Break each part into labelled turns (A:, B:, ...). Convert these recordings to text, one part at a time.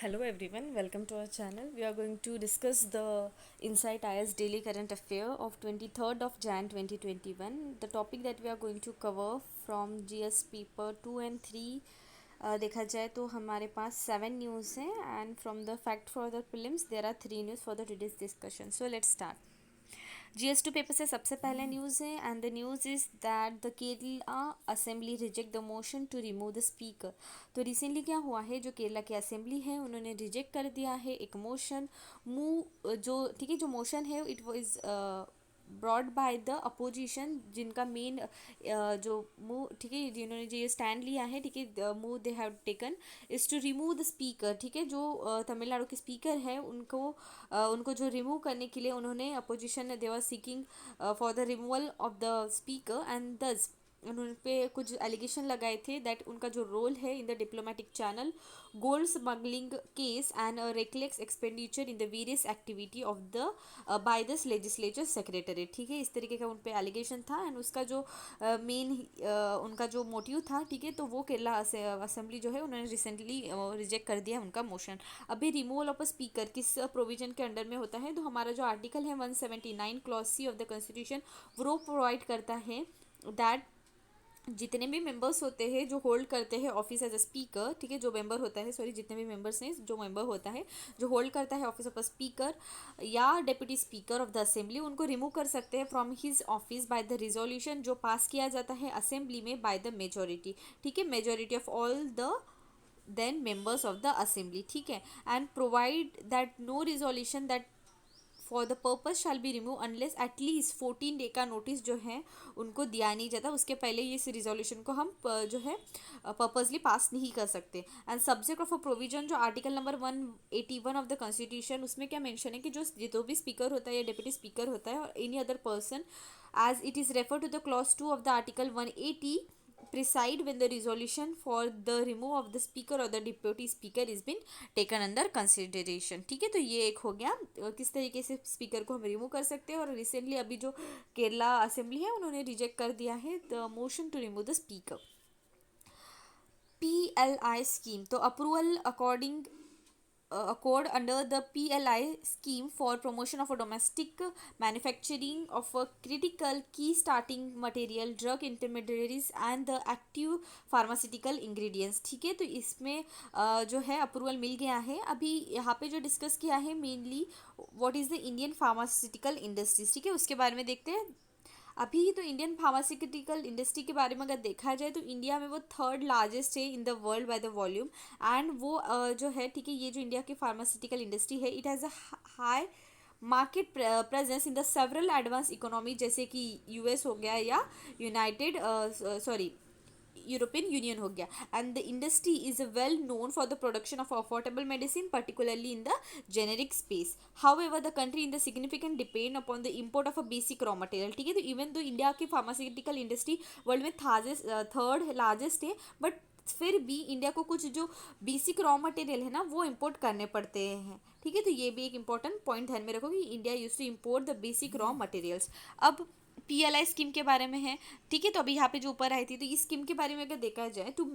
A: Hello everyone, welcome to our channel. We are going to discuss the Insight IS Daily Current Affair of 23rd of Jan 2021. The topic that we are going to cover from GS paper 2 and 3 देखा जाए तो हमारे पास 7 news हैं and from the fact for the films there are 3 news for the today's discussion. So let's start. GS2 paper से सबसे पहले news है and the news is that the Kerala assembly reject the motion to remove the speaker. तो recently क्या हुआ है, जो केरला की असेंबली है उन्होंने रिजेक्ट कर दिया है एक मोशन. मूव जो ठीक है, जो मोशन है it was brought by the opposition, जिनका मेन जो मूव ठीक है, जिन्होंने जो ये स्टैंड लिया है, ठीक है, move they have taken is to remove the speaker. ठीक है, जो तमिलनाडु के स्पीकर है उनको जो रिमूव करने के लिए उन्होंने opposition they were seeking for the removal of the speaker and दस उन्होंने पे कुछ एलिगेशन लगाए थे दैट उनका जो रोल है in the diplomatic channel, gold smuggling case and reckless expenditure in the various activity of the by this legislature secretary. ठीक है, इस तरीके का उन पे एलिगेशन था एंड उसका जो मेन उनका जो मोटिव था, ठीक है, तो वो केरला असेंबली जो है उन्होंने रिसेंटली रिजेक्ट कर दिया उनका मोशन. अभी रिमूवल ऑफ अ स्पीकर किस प्रोविजन के अंडर में होता है, तो हमारा जो आर्टिकल है 179 clause C of the constitution वो प्रोवाइड करता है दैट जितने भी मेंबर्स होते हैं जो होल्ड करते हैं ऑफिस एज अ स्पीकर, ठीक है, जो मेंबर होता है, सॉरी, जितने भी मेंबर्स हैं, जो मेंबर होता है जो होल्ड करता है ऑफिस ऑफ अ स्पीकर या deputy speaker of the assembly, उनको रिमूव कर सकते हैं from his office by the resolution जो पास किया जाता है असेंबली में बाय द मेजोरिटी. ठीक है, majority of all the then members of the assembly. ठीक है, and provide that no resolution that for the purpose shall be remove unless at least 14 day का नोटिस जो है उनको दिया नहीं जाता, उसके पहले ये इस रिजोल्यूशन को हम जो है पर्पजली पास नहीं कर सकते. And subject of a provision जो article number 181 of the constitution, उसमें क्या मेंशन है कि जो भी स्पीकर होता है या डिप्टी स्पीकर होता है और any other person as it is refer to the clause 2 of the article 180 preside when the resolution for the remove of the speaker or the deputy speaker is been taken under consideration. ठीक है, तो ये एक हो गया किस तरीके से स्पीकर को हम रिमूव कर सकते हैं. और रिसेंटली अभी जो केरला असेंबली है उन्होंने रिजेक्ट कर दिया है the motion to remove the speaker. PLI scheme, तो approval according accord under the PLI scheme for promotion of a domestic manufacturing of a critical key starting material, drug intermediaries and the active pharmaceutical ingredients. ठीक है, तो इसमें जो है approval मिल गया है. अभी यहाँ पे जो डिस्कस किया है mainly what is the Indian pharmaceutical industries. ठीक है, उसके बारे में देखते हैं. अभी तो इंडियन फार्मास्यूटिकल इंडस्ट्री के बारे में अगर देखा जाए तो इंडिया में वो थर्ड लार्जेस्ट है in the world by the volume. And वो जो है, ठीक है, ये जो इंडिया की फार्मास्यूटिकल इंडस्ट्री है it has a high market presence in the several advance economy जैसे कि यूएस हो गया या यूनाइटेड सॉरी यूरोपियन यूनियन हो गया. And the industry is well known for the production of affordable medicine particularly in the generic space. How ever the country in the significant depend upon the import of a basic raw material. ठीक है, तो even तो India की pharmaceutical industry world में third largest है, but फिर भी India को कुछ जो बेसिक रॉ मटेरियल है ना वो इम्पोर्ट करने पड़ते हैं. ठीक है, तो ये भी एक इंपॉर्टेंट पॉइंट ध्यान में रखो कि India use to import the basic raw materials. अब PLI स्कीम के बारे में है. ठीक है, तो अभी यहाँ पे जो ऊपर आई थी, तो इस स्कीम के बारे में अगर देखा जाए तो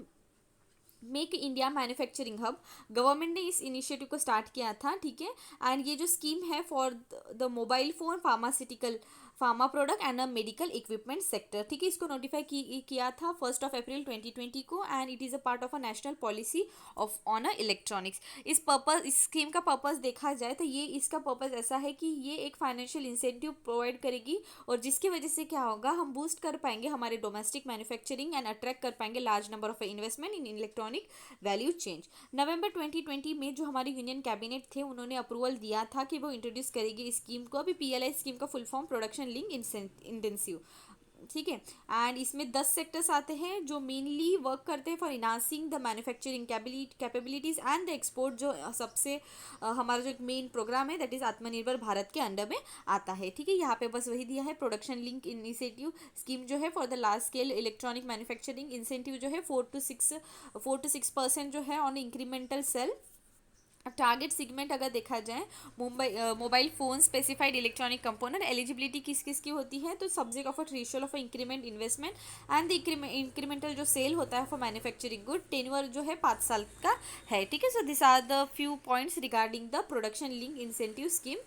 A: make India manufacturing hub, government ने इस इनिशिएटिव को स्टार्ट किया था. ठीक है, एंड ये जो स्कीम है for the mobile phone pharmaceutical pharma product and a medical equipment sector. ठीक है, इसको नोटिफाई किया था 1 अप्रैल 2020 को and it is a part of a national policy of on electronics. इस स्कीम का पर्पस देखा जाए तो ये इसका पर्पस ऐसा है कि ये एक फाइनेंशियल इंसेंटिव प्रोवाइड करेगी और जिसकी वजह से क्या होगा, हम बूस्ट कर पाएंगे हमारे डोमेस्टिक मैन्युफैक्चरिंग एंड अट्रैक्ट कर पाएंगे large number of investment in electronic value change. नवंबर 2020 में जो हमारी यूनियन कैबिनेट थे उन्होंने अप्रूवल दिया था कि वो इंट्रोड्यूस करेगी इस स्कीम को. अभी PLI स्कीम का full form production link intensive. ठीक है, एंड इसमें 10 सेक्टर्स आते हैं जो मेनली वर्क करते हैं for enhancing the manufacturing capabilities and the export. जो सबसे हमारा जो एक मेन प्रोग्राम है दैट इज़ आत्मनिर्भर भारत के अंडर में आता है. ठीक है, यहाँ पे बस वही दिया है प्रोडक्शन लिंक इनिशिएटिव स्कीम जो है for the large scale electronic manufacturing incentive जो है 4 to 6% जो है on incremental sale target segment अगर देखा जाए, mobile phone specified electronic component, eligibility किस किस की होती है, तो subject of a threshold of increment investment and the incremental जो सेल होता है फॉर मैन्युफैक्चरिंग गुड, टेन्योर जो है 5 साल का है, ठीक है। So this are the few points regarding the production link incentive scheme.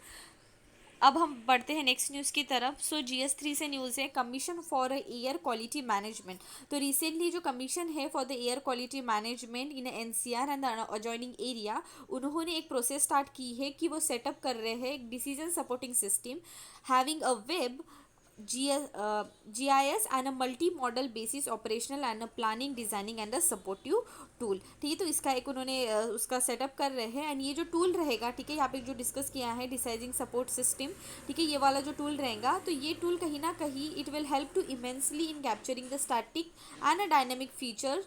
A: अब हम बढ़ते हैं नेक्स्ट न्यूज़ की तरफ। सो GS3 से न्यूज़ है, commission for air quality management. तो रिसेंटली जो कमीशन है for the air quality management in NCR and the adjoining area, उन्होंने एक प्रोसेस स्टार्ट की है कि वो सेटअप कर रहे हैं एक decision supporting system having a web GIS and a multi-model basis operational and a planning designing and a supportive tool, ठीक है। तो इसका एक उन्होंने उसका सेटअप कर रहे हैं एंड ये जो टूल रहेगा, ठीक है, यहाँ पे जो डिस्कस किया है डिसाइजिंग सपोर्ट सिस्टम, ठीक है, ये वाला जो टूल रहेगा, तो ये टूल कहीं ना कहीं it will help to immensely in capturing the static and a dynamic feature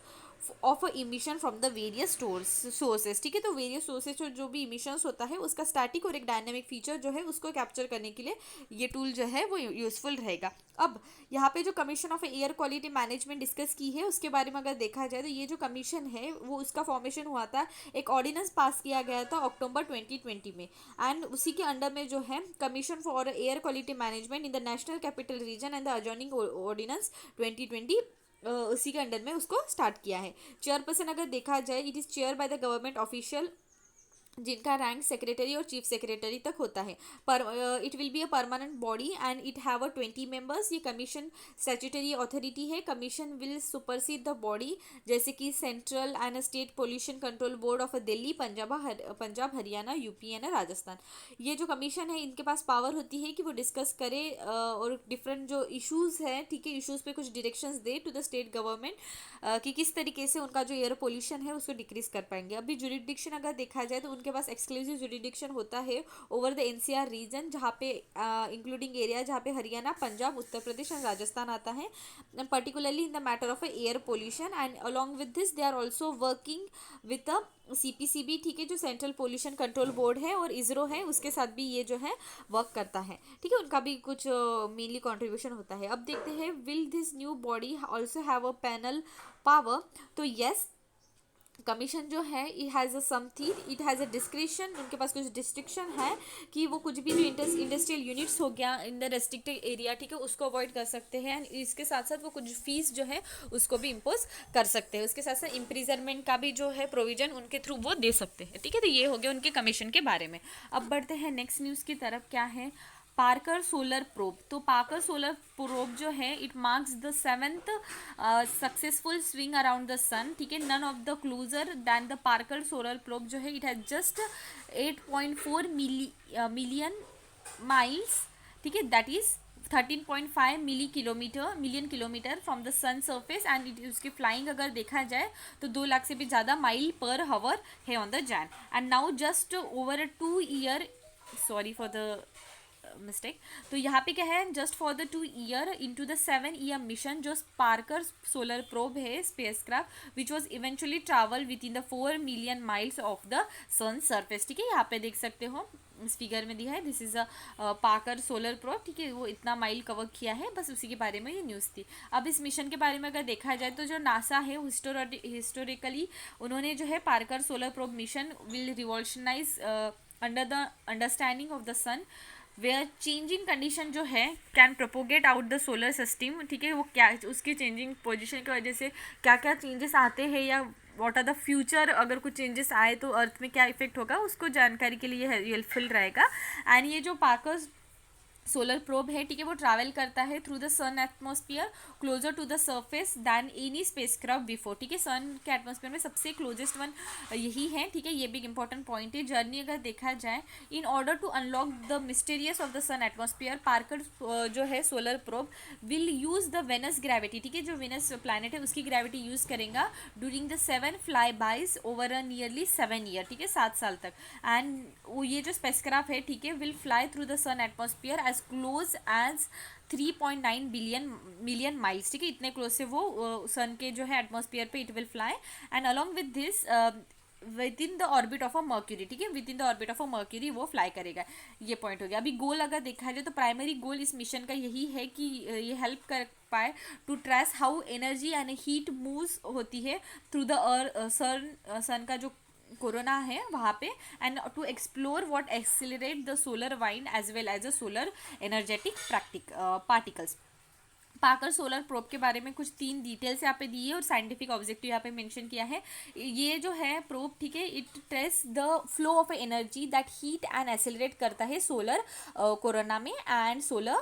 A: of emission from the various sources, ठीक है। तो वेरियस सोर्सेज जो भी इमिशंस होता है उसका स्टैटिक और एक डायनेमिक फीचर जो है उसको कैप्चर करने के लिए ये टूल जो है वो यूजफुल रहेगा। अब यहाँ पे जो commission of air quality management discuss की है उसके बारे में अगर देखा जाए, तो ये जो कमीशन है वो उसका फॉर्मेशन हुआ था, एक ऑर्डिनेंस पास किया गया था अक्टूबर 2020 में, एंड उसी के अंडर में जो है commission for air quality management in the national capital region and the adjoining ordinance 2020, उसी के अंडर में उसको स्टार्ट किया है। चेयरपर्सन अगर देखा जाए, it is chair by the government official जिनका रैंक सेक्रेटरी और चीफ सेक्रेटरी तक होता है। पर it will be a permanent body and it have a 20 members. ये कमीशन स्टैट्यूटरी अथॉरिटी है। Commission will supersede the body जैसे कि central and state pollution control board of Delhi, Punjab Haryana, UP and Rajasthan. ये जो कमीशन है इनके पास पावर होती है कि वो डिस्कस करे और डिफरेंट जो इश्यूज़ हैं, ठीक है, इश्यूज़ पे कुछ डायरेक्शंस दे टू द स्टेट गवर्नमेंट कि किस तरीके से उनका जो एयर पोल्यूशन है उसको डिक्रीज कर पाएंगे। अभी जुरिडिक्शन अगर देखा जाए तो उनके पास एक्सक्लूसिव जुरिडिक्शन होता है ओवर द NCR रीजन, जहाँ पे इंक्लूडिंग एरिया जहाँ पे हरियाणा, पंजाब, उत्तर प्रदेश एंड राजस्थान आता है, particularly in the matter of air pollution. And along with this they are also working with a CPCB, ठीक है, जो सेंट्रल पोल्यूशन कंट्रोल बोर्ड है, और इसरो है, उसके साथ भी ये जो है वर्क करता है, ठीक है, उनका भी कुछ मेनली कंट्रीब्यूशन होता है। अब देखते हैं, will this new body also have a panel power? तो यस, कमीशन जो है it has a something, it has a description, उनके पास कुछ डिस्ट्रिक्शन है कि वो कुछ भी जो इंडस्ट्रियल यूनिट्स हो गया इन द रेस्ट्रिक्टेड एरिया, ठीक है, उसको अवॉइड कर सकते हैं। एंड इसके साथ साथ वो कुछ फीस जो है उसको भी इम्पोज कर सकते हैं। उसके साथ साथ इम्प्रिजनमेंट का भी जो है प्रोविजन उनके थ्रू वो दे सकते हैं, ठीक है। तो ये हो गया उनके कमीशन के बारे में। अब बढ़ते हैं नेक्स्ट न्यूज़ की तरफ। क्या है? Parker solar probe. तो पार्कर सोलर प्रोब जो है it marks the 7th successful swing around the sun, ठीक है। None of the closer than the Parker solar probe जो है it has just 8.4 million miles, ठीक है, that is 13.5 million kilometre from the sun surface and it उसकी flying अगर देखा जाए तो 2 लाख से भी ज़्यादा माइल पर हावर है ऑन द जैन। And now just over a 2 year, sorry for the mistake, तो यहाँ पे क्या है, just for the 2 year into the 7 year mission जो स्पार्कर सोलर प्रोब है spacecraft which was eventually travel with in the 4 million miles of the sun surface, ठीक है। यहाँ पे देख सकते हो इस फिगर में दिया है, this is a Parker solar probe, ठीक है, वो इतना माइल कवर किया है, बस उसी के बारे में ये न्यूज़ थी। अब इस मिशन के बारे में अगर देखा जाए तो जो नासा है हिस्टोरिकली उन्होंने जो है Parker solar probe mission will revolutionise under the understanding of the sun where changing condition जो है can propagate out the solar system, ठीक है, वो क्या उसकी चेंजिंग पोजीशन की वजह से क्या क्या चेंजेस आते हैं या व्हाट आर द फ्यूचर, अगर कुछ चेंजेस आए तो अर्थ में क्या इफेक्ट होगा उसको जानकारी के लिए हेल्पफुल रहेगा। एंड ये जो पार्कर सोलर प्रोब है, ठीक है, वो ट्रैवल करता है through the sun atmosphere closer to the surface than any spacecraft before, ठीक है। सन के एटमॉस्फेयर में सबसे क्लोजेस्ट वन यही है, ठीक है, ये भी एक इंपॉर्टेंट पॉइंट है। जर्नी अगर देखा जाए, in order to unlock the mysterious of the sun atmosphere, Parker जो है solar probe will use the Venus gravity, ठीक है, जो वेनस प्लैनेट है उसकी ग्रेविटी यूज करेगा during the 7 flybys over a nearly 7 year, ठीक है, 7 साल तक। एंड वो ये जो स्पेसक्राफ्ट है, ठीक है, will fly through the sun atmosphere as close as 3.9 million miles, ठीक है, इतने क्लोज से वो सन के जो है एटमॉस्फेयर पे it will fly. And along with this with in the orbit of a mercury, ठीक है, with in the orbit of a mercury वो फ्लाई करेगा। ये पॉइंट हो गया। अभी गोल अगर देखा जाए तो प्राइमरी गोल इस मिशन का यही है कि ये हेल्प कर पाए to trace how energy and heat moves होती है थ्रू द सन का जो कोरोना है वहाँ पे, and to explore what accelerate the solar wind as well as a solar energetic particles. Parker solar probe के बारे में कुछ 3 डिटेल्स यहाँ पे दी है और साइंटिफिक ऑब्जेक्टिव यहाँ पे मेंशन किया है। ये जो है प्रोब, ठीक है, it trace the flow of energy that heat and accelerate करता है सोलर कोरोना में एंड सोलर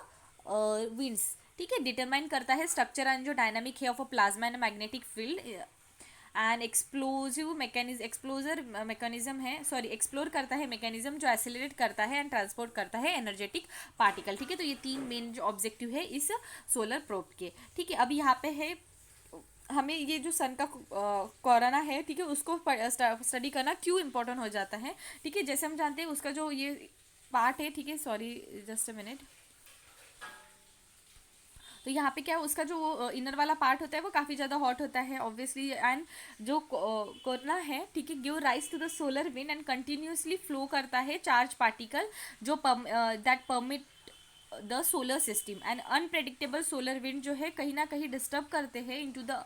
A: विंड्स, ठीक है, डिटरमाइन करता है स्ट्रक्चर एंड जो डायनामिक है of a plasma and magnetic field and एक्सप्लोजर mechanism है, सॉरी एक्सप्लोर करता है मैकेनिज्म जो एक्सेलरेट करता है एंड ट्रांसपोर्ट करता है एनर्जेटिक पार्टिकल, ठीक है। तो ये 3 मेन जो ऑब्जेक्टिव है इस सोलर प्रोब के, ठीक है। अब यहाँ पे है हमें ये जो सन का कोरोना है, ठीक है, उसको स्टडी करना क्यों इम्पोर्टेंट हो जाता है, ठीक है। जैसे हम जानते हैं उसका जो ये पार्ट है, ठीक है, सॉरी जस्ट अ मिनट, तो यहाँ पे क्या है, उसका जो इनर वाला पार्ट होता है वो काफ़ी ज़्यादा हॉट होता है ऑब्वियसली, एंड जो कोरोना है, ठीक है, give rise to the solar wind and continuously flow करता है चार्ज पार्टिकल जो that permit the solar system and unpredictable solar wind जो है कहीं ना कहीं डिस्टर्ब करते हैं into the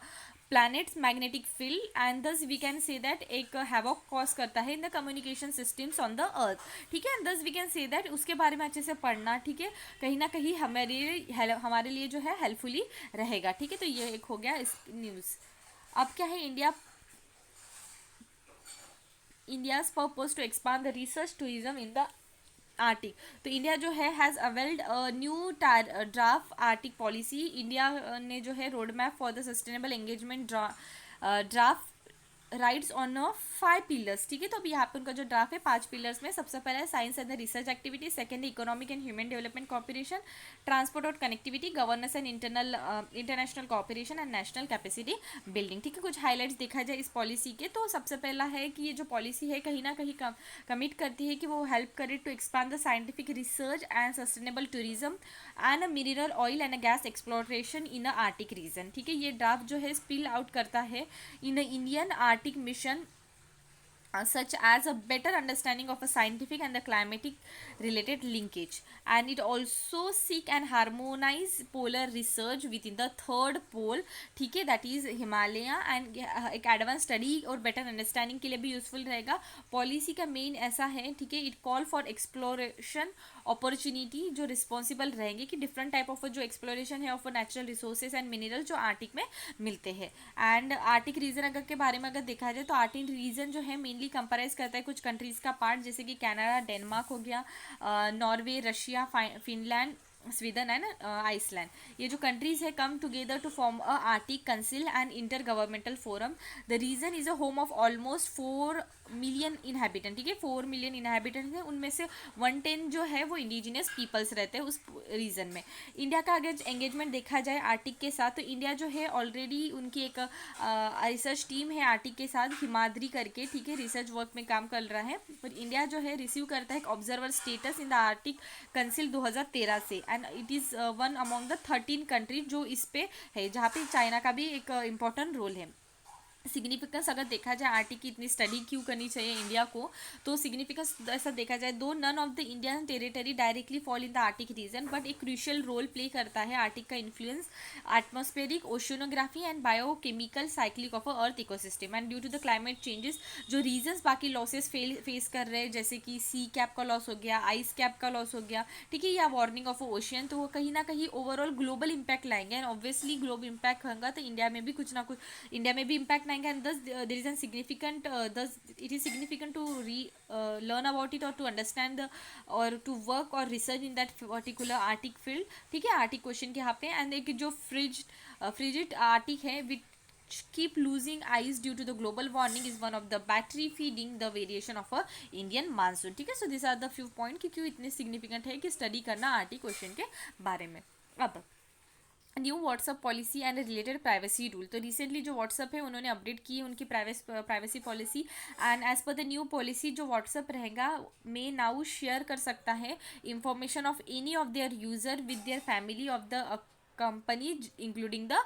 A: planet's magnetic field and thus we can say that एक हैवॉक कॉज करता है in the communication systems on the earth, ठीक है। दस वी कैन से दैट उसके बारे में अच्छे से पढ़ना, ठीक है, कहीं ना कहीं हमारे लिए जो है हेल्पफुली रहेगा, ठीक है। तो ये एक हो गया इस न्यूज़। अब क्या है, India's purpose to expand the research tourism in the Arctic. तो इंडिया जो है has unveiled new draft Arctic policy. India ने जो है road map for the sustainable engagement draft rights on 5 pillars, ठीक है। तो अभी यहाँ पे उनका जो ड्राफ्ट है 5 पिलर्स में सबसे पहला है science and the research activity, second economic and human development cooperation, transport और connectivity, governance and international cooperation and national capacity building, ठीक है। कुछ हाईलाइट्स देखा जाए इस पॉलिसी के, तो सबसे पहला है कि ये जो पॉलिसी है कहीं ना कहीं कमिट करती है कि वो हेल्प करे to expand the scientific research and sustainable tourism and mineral oil and gas exploration in a Arctic region, ठीक है। ये ड्राफ्ट जो है स्पिल आउट करता है in Indian Arctic mission such as a better understanding of a scientific and the climatic related linkage, and it also seek and harmonize polar research within the third pole, ठीक है, that is Himalaya, and एक advance study और better understanding के लिए भी useful रहेगा। Policy का main ऐसा है, ठीक है, it call for exploration opportunity जो रिस्पॉन्सिबल रहेंगे कि डिफरेंट टाइप ऑफ जो एक्सप्लोरेशन है of natural resources and mineral जो आर्टिक में मिलते हैं। एंड आर्टिक रीजन अगर के बारे में अगर देखा जाए तो आर्टिक रीजन जो है मेनली कंपेराइज करता है कुछ कंट्रीज का पार्ट, जैसे कि कनाडा, डेनमार्क हो गया, Norway, Russia, Finland, Sweden and Iceland. ये जो कंट्रीज है come together to form a Arctic Council and intergovernmental forum. The region is a home of almost 4 million inhabitant, ठीक है, 4 मिलियन इनहेबिटेंट है, उनमें से 110 जो है वो इंडिजिनियस पीपल्स रहते हैं उस रीजन में। इंडिया का अगर एंगेजमेंट देखा जाए आर्टिक के साथ, तो इंडिया जो है ऑलरेडी उनकी एक रिसर्च टीम है आर्टिक के साथ, हिमाद्री करके, ठीक है, रिसर्च वर्क में काम कर रहा है। और इंडिया जो है रिसीव करता है एक observer status in the Arctic Council 2013 से, and it is one among the 13 countries जो इस पे है, जहाँ पे चाइना का भी एक इम्पोर्टेंट रोल है। सिग्निफिकेंस अगर देखा जाए आर्टिक की इतनी स्टडी क्यों करनी चाहिए इंडिया को, तो सिग्निफिकेंस ऐसा देखा जाए, though none of the Indian territory directly fall in the Arctic region, but एक क्रूशियल रोल प्ले करता है आर्टिक का influence atmospheric, oceanography and biochemical cyclic of earth ecosystem, and due to the climate changes जो regions बाकी losses face कर रहे हैं, जैसे कि सी कैप का लॉस हो गया, आइस कैप का लॉस हो गया, ठीक है, या वार्निंग ऑफ ओशियन, तो वो कहीं ना कहीं ओवरऑल ग्लोबल इंपैक्ट लाएंगे, एंड ऑब्वियसली ग्लोबल इंपैक्ट होगा तो इंडिया में भी कुछ ना कुछ, इंडिया में भी इंपैक्ट आएंगे, and thus there is a significant thus it is significant to learn about it or to understand the or to work or research in that particular arctic field, ठीक है। आर्टिक क्वेश्चन के यहाँ पे, and एक जो frigid Arctic है विच keep losing ice due to the global warming is one of the battery feeding the variation of a Indian monsoon, ठीक है। so these are the few point कि क्यों इतने significant है कि स्टडी करना आर्टिक क्वेश्चन के बारे में। अब new WhatsApp policy and related privacy rule, तो रिसेंटली जो व्हाट्सअप है उन्होंने अपडेट की है उनकी privacy policy, and as per the new policy जो व्हाट्सअप रहेगा में नाउ शेयर कर सकता है information of any of their user with their family of the company including the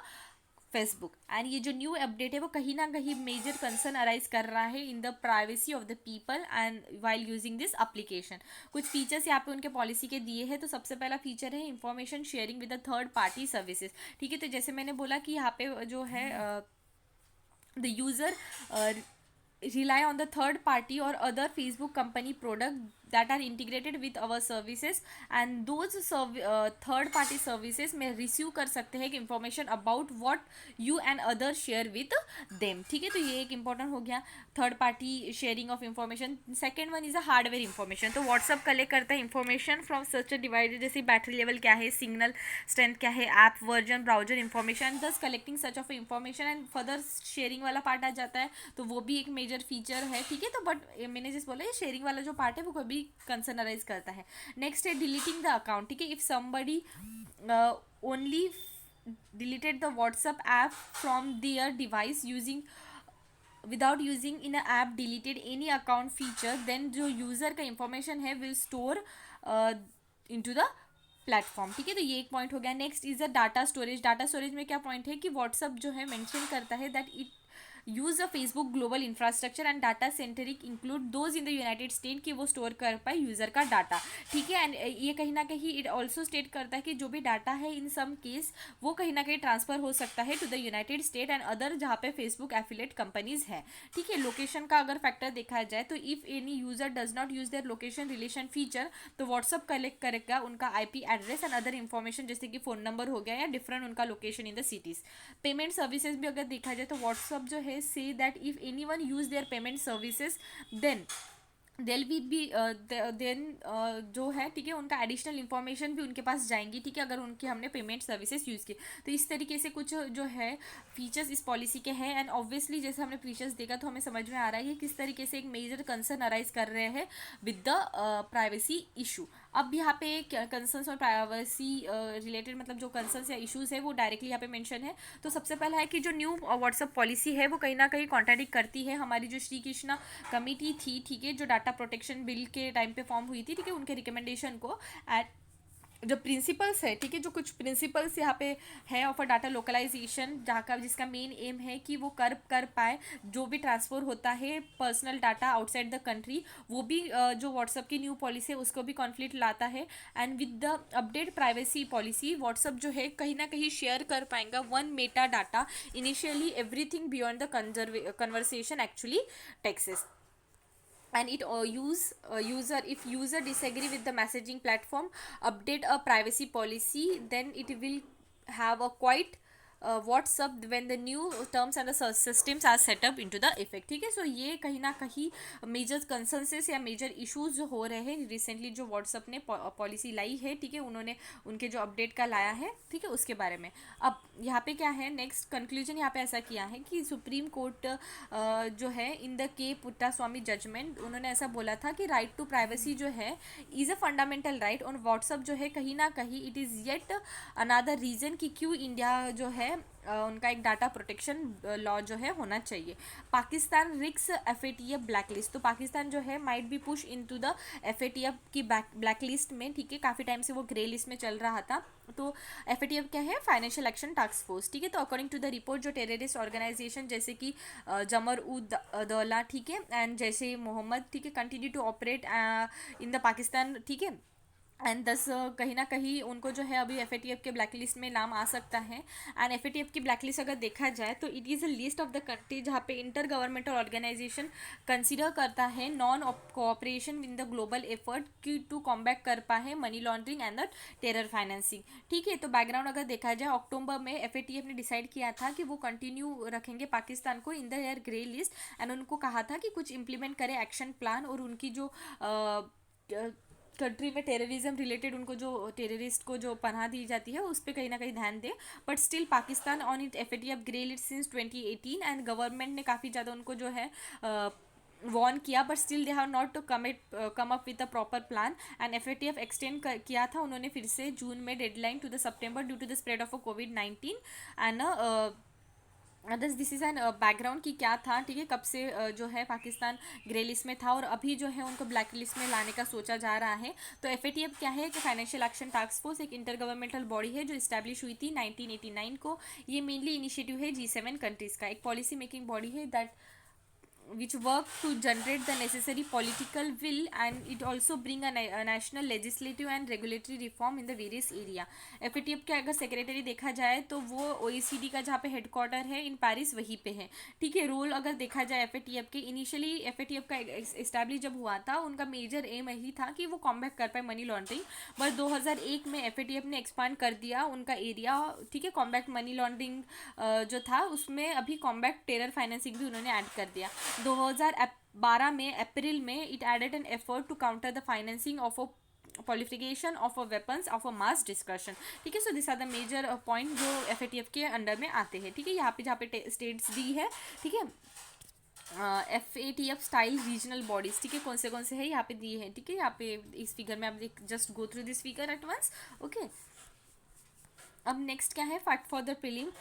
A: Facebook, and ये जो न्यू अपडेट है वो कहीं ना कहीं मेजर कंसर्न अराइज कर रहा है in the privacy of the people and while using this application. कुछ फीचर्स यहाँ पे उनके पॉलिसी के दिए हैं, तो सबसे पहला फीचर है information sharing with the third party services, ठीक है। तो जैसे मैंने बोला कि यहाँ पे जो है the user rely on the third party or other Facebook company product that are integrated with our services, and those third party services में रिसीव कर सकते हैं information about what you and others share with them. ठीक है, तो ये एक important हो गया third party sharing of information. Second one is a hardware information. तो व्हाट्सअप कलेक्ट करता है information from such a device, जैसे बैटरी लेवल क्या है, सिग्नल स्ट्रेंथ क्या है, ऐप वर्जन, ब्राउजर इंफॉर्मेशन, दस collecting such of information and further sharing वाला पार्ट आ जाता है. तो वो भी एक मेजर फीचर है. ठीक है, तो बट मैंने जिस बोला ये शेयरिंग वाला जो पार्ट है वो कभी कंसर्न अराइज करता है. नेक्स्ट है डिलीटिंग द अकाउंट. ठीक है, if somebody only deleted the WhatsApp app from their device using without using in a app deleted any account feature, then जो यूज़र का इंफॉर्मेशन है will store into the platform. ठीक है, तो ये एक पॉइंट हो गया. Next is a data storage. Data storage में क्या पॉइंट है कि व्हाट्सअप जो है मेंशन करता है that it use a Facebook global infrastructure and data centric include those in the United state कि वो स्टोर कर पाए यूज़र का डाटा. ठीक है, एंड ये कहीं ना कहीं इट ऑल्सो स्टेट करता है कि जो भी डाटा है इन सम केस वो कहीं ना कहीं ट्रांसफर हो सकता है to the United State and other जहाँ पे फेसबुक एफिलेट कंपनीज है. ठीक है, लोकेशन का अगर फैक्टर देखा जाए तो if any user does not use their location relation feature, तो व्हाट्सअप कलेक्ट करेगा उनका IP address and other information जैसे कि फ़ोन नंबर हो गया या डिफरेंट उनका location in the cities. Payment services भी अगर देखा जाए तो व्हाट्सअप जो है say that if anyone use their payment services, then देल विल बी देन जो है ठीक है उनका एडिशनल इन्फॉर्मेशन भी उनके पास जाएंगी. ठीक है, अगर उनकी हमने पेमेंट सर्विसेज यूज़ की. तो इस तरीके से कुछ जो है फीचर्स इस पॉलिसी के हैं. एंड ऑब्वियसली जैसे हमने फीचर्स देखा तो हमें समझ में आ रहा है कि किस तरीके से एक मेजर कंसर्न अराइज कर रहे हैं विद द प्राइवेसी इशू. अब यहाँ पे कंसर्न्स और प्राइवेसी रिलेटेड मतलब जो कंसर्न्स या इश्यूज़ है वो डायरेक्टली यहाँ पे मेंशन है. तो सबसे पहला है कि जो न्यू व्हाट्सअप पॉलिसी है वो कहीं ना कहीं कॉन्ट्राडिक्ट करती है हमारी जो श्री कृष्णा कमिटी थी. ठीक है, जो डाटा प्रोटेक्शन बिल के टाइम पे फॉर्म हुई थी. ठीक है, उनके रिकमेंडेशन को एट जो प्रिंसिपल्स है. ठीक है, जो कुछ प्रिंसिपल्स यहाँ पे है ऑफ अ डाटा लोकलाइजेशन जहाँ का जिसका मेन एम है कि वो कर पाए जो भी ट्रांसफ़र होता है personal data outside the country, वो भी जो व्हाट्सअप की न्यू पॉलिसी है उसको भी कॉन्फ्लिक्ट लाता है. And with the update privacy policy WhatsApp जो है कहीं ना कहीं शेयर कर पाएंगा one metadata initially everything beyond the conversation actually texts. And it user if user disagree with the messaging platform update a privacy policy, then it will have a quite WhatsApp when the new terms and the systems are set up into the effect. ठीक है, सो ये कहीं ना कहीं major कंसर्न्सेस या major issues जो हो रहे हैं रिसेंटली जो व्हाट्सअप ने पॉलिसी लाई है. ठीक है, उन्होंने उनके जो अपडेट का लाया है. ठीक है, उसके बारे में अब यहाँ पे क्या है नेक्स्ट कंक्लूजन यहाँ पे ऐसा किया है कि सुप्रीम कोर्ट जो है इन द के पुट्टा स्वामी जजमेंट उन्होंने ऐसा बोला था कि राइट टू प्राइवेसी जो है इज़ अ फंडामेंटल राइट और व्हाट्सअप जो है कहीं ना कहीं it is yet another reason कि क्यों इंडिया जो है उनका एक डाटा प्रोटेक्शन लॉ जो है होना चाहिए. पाकिस्तान रिक्स एफएटीएफ ब्लैक लिस्ट. तो पाकिस्तान जो है might be push into the FATF की ब्लैक लिस्ट में. ठीक है, काफ़ी टाइम से वो ग्रे लिस्ट में चल रहा था. तो एफएटीएफ क्या है, फाइनेंशियल एक्शन टास्क फोर्स. ठीक है, तो अकॉर्डिंग टू द रिपोर्ट जो टेररिस्ट ऑर्गेनाइजेशन जैसे कि जमर उद दौला ठीक है एंड जैसे मोहम्मद ठीक है continue to operate in the Pakistan. ठीक है, एंड दस कहीं ना कहीं उनको जो है अभी एफएटीएफ के ब्लैक लिस्ट में नाम आ सकता है. एंड एफएटीएफ की ब्लैक लिस्ट अगर देखा जाए तो it is a list of the country जहाँ पे इंटर गवर्नमेंटल ऑर्गेनाइजेशन कंसिडर करता है non cooperation in the global effort की टू कॉम्बैट कर पाए money laundering and the terror financing. ठीक है, तो बैकग्राउंड अगर देखा जाए अक्टूबर में एफएटीएफ ने डिसाइड किया था कि वो कंटिन्यू रखेंगे पाकिस्तान को in the air grey list. And उनको कहा था कि कुछ इंप्लीमेंट करे एक्शन प्लान और उनकी जो कंट्री में टेररिज्म रिलेटेड उनको जो टेररिस्ट को जो पनाह दी जाती है उस पर कहीं ना कहीं ध्यान दे. But still Pakistan on it FATF grey list since 2018 and government ने काफ़ी ज़्यादा उनको जो है वॉर्न किया. But still they have not to come up with a proper plan. And FATF extend किया था उन्होंने फिर से जून में डेडलाइन टू द सितंबर due to the spread of कोविड-19. And this is an background कि क्या था. ठीक है, कब से जो है पाकिस्तान ग्रे लिस्ट में था और अभी जो है उनको ब्लैक लिस्ट में लाने का सोचा जा रहा है. तो एफएटीएफ क्या है कि फाइनेंशियल एक्शन टास्क फोर्स एक इंटर गवर्नमेंटल बॉडी है जो इस्टेब्लिश हुई थी 1989 को. ये मेनली इनिशिएटिव है G7 कंट्रीज़ का. एक पॉलिसी मेकिंग बॉडी है that which work to generate the necessary political will, and it also bring a national legislative and regulatory reform in the various area. FATF के अगर secretary देखा जाए तो वो OECD का जहाँ पे हेडक्वार्टर है इन पेरिस वहीं पे है, ठीक है। रोल अगर देखा जाए FATF के, इनिशियली FATF का इस्टेब्लिश जब हुआ था उनका मेजर एम यही था कि वो कॉम्बैट कर पाए मनी लॉन्ड्रिंग, बट 2001 में FATF ने एक्सपांड कर दिया उनका एरिया, ठीक है। कॉम्बैट मनी लॉन्ड्रिंग जो था उसमें अभी कॉम्बैट टेरर फाइनेंसिंग भी उन्होंने ऐड कर दिया। 2012 में अप्रैल में it added an effort to counter the financing of a proliferation of a weapons of a mass destruction, ठीक है। So this are the major point जो FATF के अंडर में आते हैं, ठीक है। यहाँ पे जहाँ पे स्टेट्स दी है, ठीक है, FATF स्टाइल रीजनल बॉडीज, ठीक है, कौन से है यहाँ पे दिए हैं, ठीक है। यहाँ पे इस फिगर में आप just go through this figure at once, okay. अब नेक्स्ट क्या है, फैक्ट फॉर द प्रीलिम,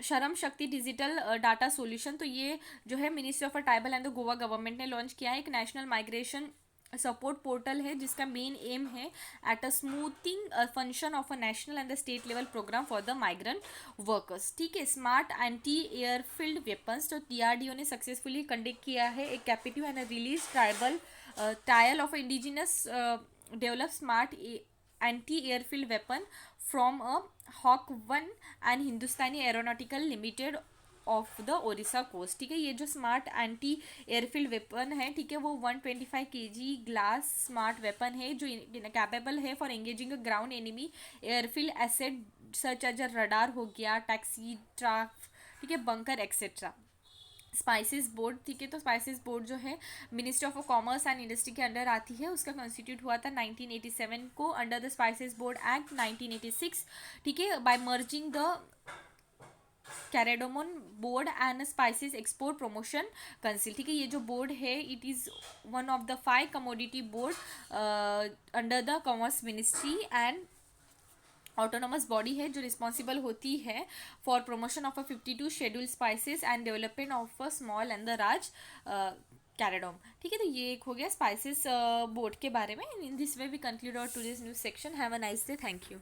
A: शर्म शक्ति डिजिटल डाटा सॉल्यूशन। तो ये जो है ministry of tribal and the Goa government ने लॉन्च किया है, एक नेशनल माइग्रेशन सपोर्ट पोर्टल है जिसका मेन एम है at a smoothing function of a national and the state level programme for the migrant workers, ठीक है। स्मार्ट एंटी एयरफील्ड वेपन्स, तो DRDO ने सक्सेसफुली कंडक्ट किया है एक captive and release tribal trial of indigenous develop smart anti airfield weapon from a Hawk 1 and Hindustani aeronautical limited of the Odisha coast, ठीक है। ये जो स्मार्ट एंटी एयरफील्ड वेपन है, ठीक है, वो 125 kg ग्लास स्मार्ट वेपन है जो कैपेबल है for engaging a ground enemy airfield asset such as a radar हो गया, टैक्सी ट्रक, ठीक है, बंकर एक्सेट्रा। स्पाइसेस बोर्ड, ठीक है, तो स्पाइसेस बोर्ड जो है ministry of commerce and industry के अंडर आती है, उसका कॉन्स्टिट्यूट हुआ था 1987 को under the spices board act 1986, ठीक है, by merging the cardamom board and spices export promotion council, ठीक है। ये जो बोर्ड है it is one of the 5 commodity board under the commerce ministry and autonomous body है जो रिस्पॉन्सिबल होती है for promotion of a 52 schedule spices and development of a small and the large cardamom, ठीक है। तो ये एक हो गया स्पाइसेस बोर्ड के बारे में। In this way we conclude our today's news section. Have a nice day, thank you.